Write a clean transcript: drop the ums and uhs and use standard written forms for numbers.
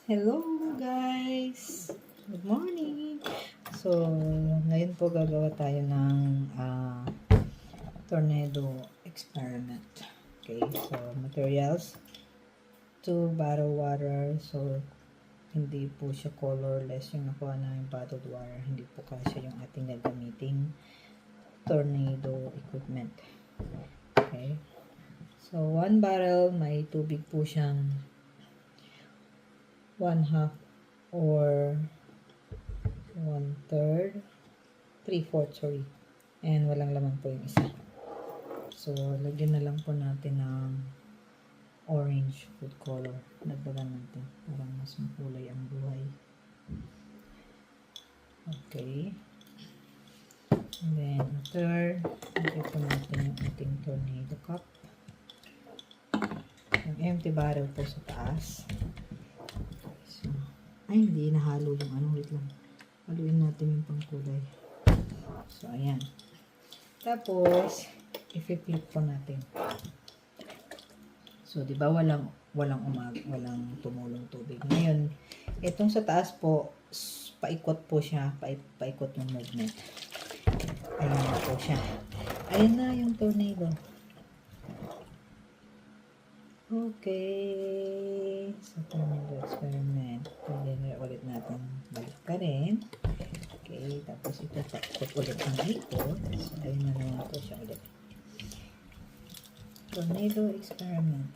Hello guys! Good morning! So, ngayon po gagawa tayo ng tornado experiment. Okay, so materials, 2 bottle water. So, hindi po siya colorless yung nakuha namin bottled water. Hindi po kasi yung ating gagamiting tornado equipment. Okay. So, 1 barrel, may tubig po siyang 1/2 or 1/3, 3/4, sorry. And walang laman po yung isa. So, lagyan na lang po natin ng orange food color. Nagdagan natin para mas makulay ang buhay. Okay. And then, after, lagyan po natin yung ating tornado cup. Yung empty barrel po sa taas. So, ay, hindi nahalo yung ano. Wait lang. Haluin natin yung pangkulay. So, ayan. Tapos, i-flip po natin. So, di ba walang tumulong tubig. Ngayon, itong sa taas po, paikot po siya. Paikot yung movement. Ayan na po siya. Ayan na yung tornado. Okay. So, tornado experiment. Then, ulit natin. Balik ka rin. Okay. Tapos, ito takot ulit ang ikot. So, ayun na naman po siya ulit. Tornado experiment.